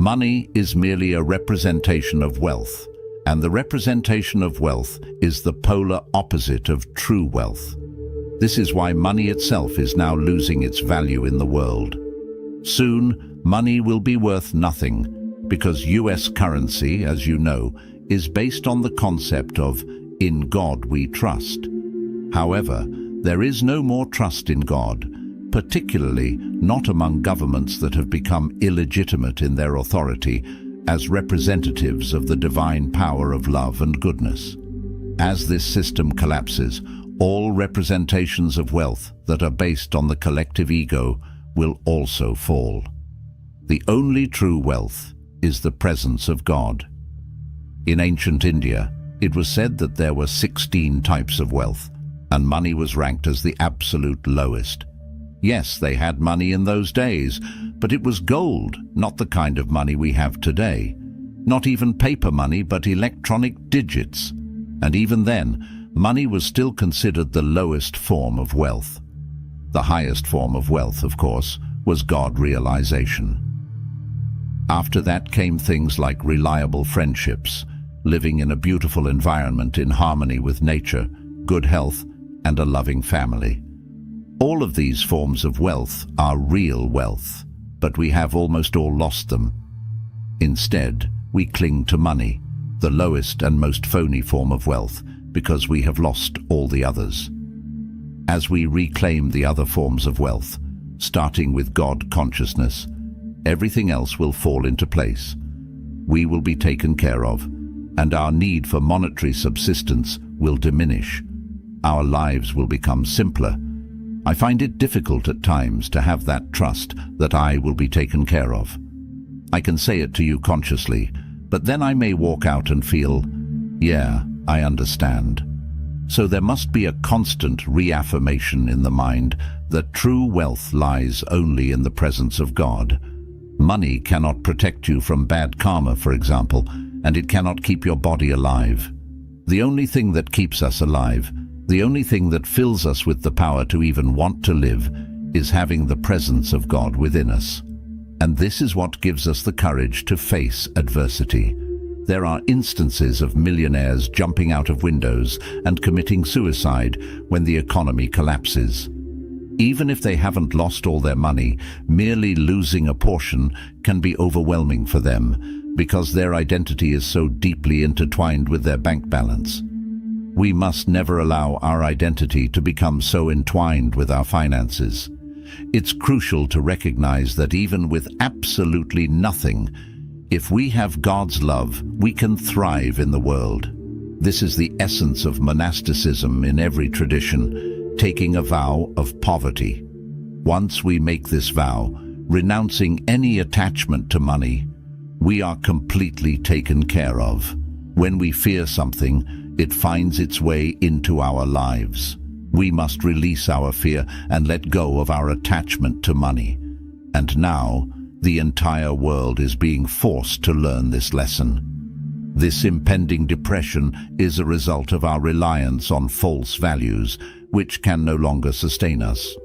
Money is merely a representation of wealth, and the representation of wealth is the polar opposite of true wealth. This is why money itself is now losing its value in the world. Soon, money will be worth nothing, because US currency, as you know, is based on the concept of "in God we trust." However, there is no more trust in God, particularly not among governments that have become illegitimate in their authority as representatives of the divine power of love and goodness. As this system collapses, all representations of wealth that are based on the collective ego will also fall. The only true wealth is the presence of God. In ancient India, it was said that there were 16 types of wealth, and money was ranked as the absolute lowest. Yes, they had money in those days, but it was gold, not the kind of money we have today. Not even paper money, but electronic digits. And even then, money was still considered the lowest form of wealth. The highest form of wealth, of course, was God realization. After that came things like reliable friendships, living in a beautiful environment in harmony with nature, good health, and a loving family. All of these forms of wealth are real wealth, but we have almost all lost them. Instead, we cling to money, the lowest and most phony form of wealth, because we have lost all the others. As we reclaim the other forms of wealth, starting with God consciousness, everything else will fall into place. We will be taken care of, and our need for monetary subsistence will diminish. Our lives will become simpler. I find it difficult at times to have that trust that I will be taken care of. I can say it to you consciously, but then I may walk out and feel, yeah, I understand. So there must be a constant reaffirmation in the mind that true wealth lies only in the presence of God. Money cannot protect you from bad karma, for example, and it cannot keep your body alive. The only thing that keeps us alive, the only thing that fills us with the power to even want to live, is having the presence of God within us. And this is what gives us the courage to face adversity. There are instances of millionaires jumping out of windows and committing suicide when the economy collapses. Even if they haven't lost all their money, merely losing a portion can be overwhelming for them, because their identity is so deeply intertwined with their bank balance. We must never allow our identity to become so entwined with our finances. It's crucial to recognize that even with absolutely nothing, if we have God's love, we can thrive in the world. This is the essence of monasticism in every tradition, taking a vow of poverty. Once we make this vow, renouncing any attachment to money, we are completely taken care of. When we fear something, it finds its way into our lives. We must release our fear and let go of our attachment to money. And now, the entire world is being forced to learn this lesson. This impending depression is a result of our reliance on false values, which can no longer sustain us.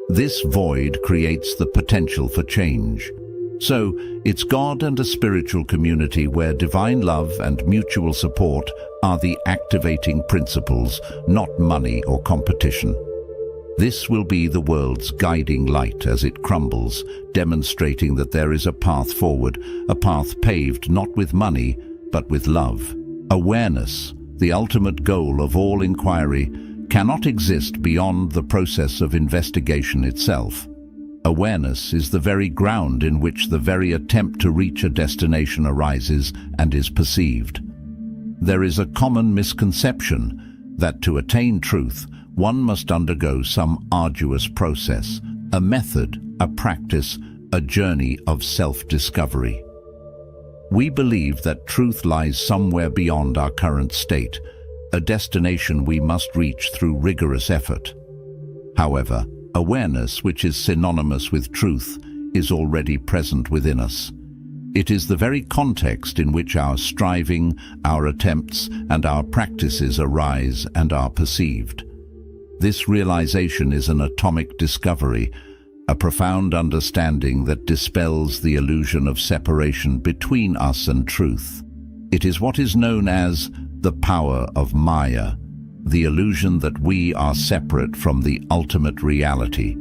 This void creates the potential for change. So, it's God and a spiritual community where divine love and mutual support are the activating principles, not money or competition. This will be the world's guiding light as it crumbles, demonstrating that there is a path forward, a path paved not with money, but with love. Awareness, the ultimate goal of all inquiry, cannot exist beyond the process of investigation itself. Awareness is the very ground in which the very attempt to reach a destination arises and is perceived. There is a common misconception that to attain truth, one must undergo some arduous process, a method, a practice, a journey of self-discovery. We believe that truth lies somewhere beyond our current state, a destination we must reach through rigorous effort. However, awareness, which is synonymous with truth, is already present within us. It is the very context in which our striving, our attempts, and our practices arise and are perceived. This realization is an atomic discovery, a profound understanding that dispels the illusion of separation between us and truth. It is what is known as the power of Maya, the illusion that we are separate from the ultimate reality.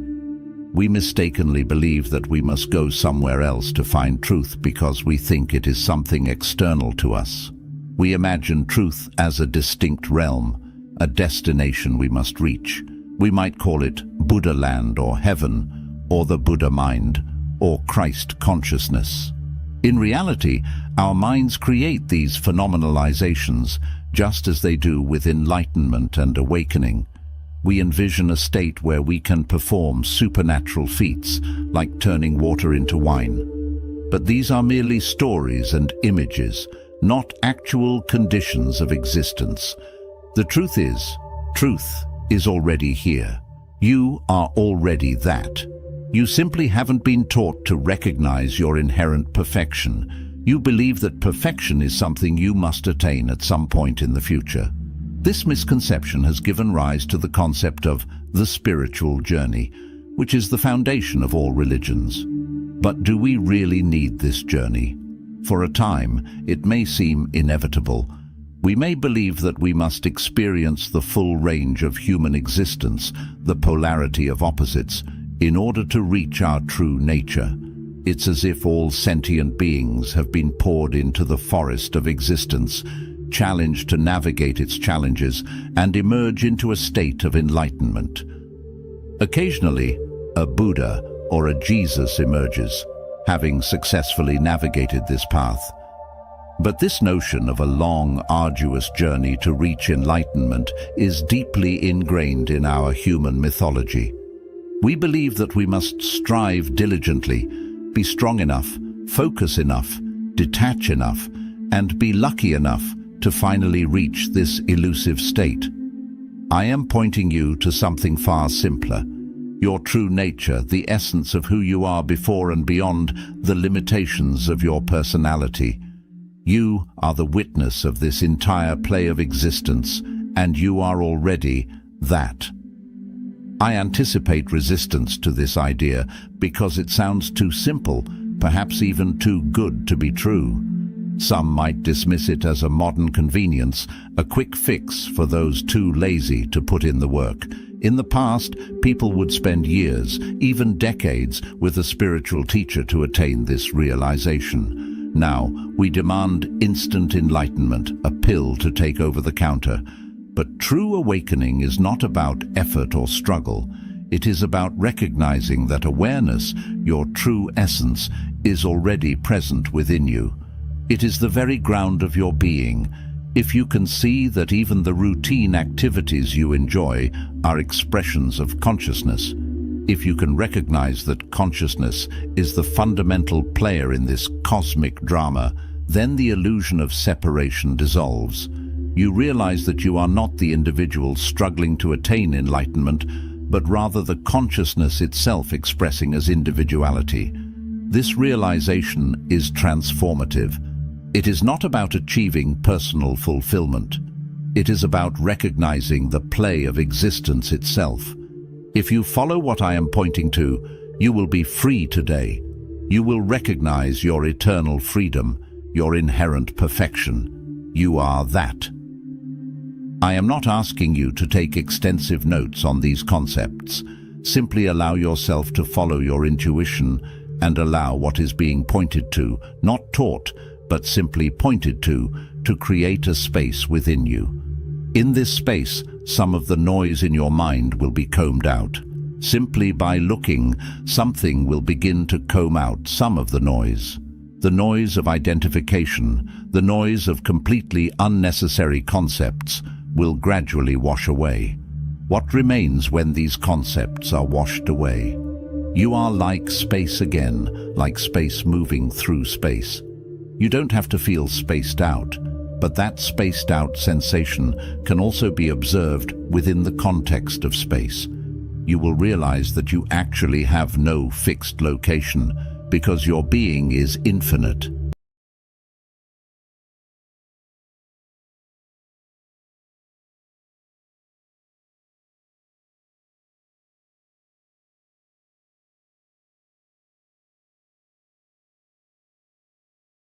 We mistakenly believe that we must go somewhere else to find truth because we think it is something external to us. We imagine truth as a distinct realm, a destination we must reach. We might call it Buddha land or heaven, or the Buddha mind, or Christ consciousness. In reality, our minds create these phenomenalizations, just as they do with enlightenment and awakening. We envision a state where we can perform supernatural feats, like turning water into wine. But these are merely stories and images, not actual conditions of existence. The truth is already here. You are already that. You simply haven't been taught to recognize your inherent perfection. You believe that perfection is something you must attain at some point in the future. This misconception has given rise to the concept of the spiritual journey, which is the foundation of all religions. But do we really need this journey? For a time, it may seem inevitable. We may believe that we must experience the full range of human existence, the polarity of opposites, in order to reach our true nature. It's as if all sentient beings have been poured into the forest of existence, challenged to navigate its challenges and emerge into a state of enlightenment. Occasionally, a Buddha or a Jesus emerges, having successfully navigated this path. But this notion of a long, arduous journey to reach enlightenment is deeply ingrained in our human mythology. We believe that we must strive diligently, be strong enough, focus enough, detach enough, and be lucky enough to finally reach this elusive state. I am pointing you to something far simpler. Your true nature, the essence of who you are before and beyond the limitations of your personality. You are the witness of this entire play of existence, and you are already that. I anticipate resistance to this idea because it sounds too simple, perhaps even too good to be true. Some might dismiss it as a modern convenience, a quick fix for those too lazy to put in the work. In the past, people would spend years, even decades, with a spiritual teacher to attain this realization. Now, we demand instant enlightenment, a pill to take over the counter. But true awakening is not about effort or struggle. It is about recognizing that awareness, your true essence, is already present within you. It is the very ground of your being. If you can see that even the routine activities you enjoy are expressions of consciousness, if you can recognize that consciousness is the fundamental player in this cosmic drama, then the illusion of separation dissolves. You realize that you are not the individual struggling to attain enlightenment, but rather the consciousness itself expressing as individuality. This realization is transformative. It is not about achieving personal fulfillment. It is about recognizing the play of existence itself. If you follow what I am pointing to, you will be free today. You will recognize your eternal freedom, your inherent perfection. You are that. I am not asking you to take extensive notes on these concepts. Simply allow yourself to follow your intuition and allow what is being pointed to, not taught, but simply pointed to create a space within you. In this space, some of the noise in your mind will be combed out. Simply by looking, something will begin to comb out some of the noise. The noise of identification, the noise of completely unnecessary concepts, will gradually wash away. What remains when these concepts are washed away? You are like space again, like space moving through space. You don't have to feel spaced out, but that spaced out sensation can also be observed within the context of space. You will realize that you actually have no fixed location because your being is infinite.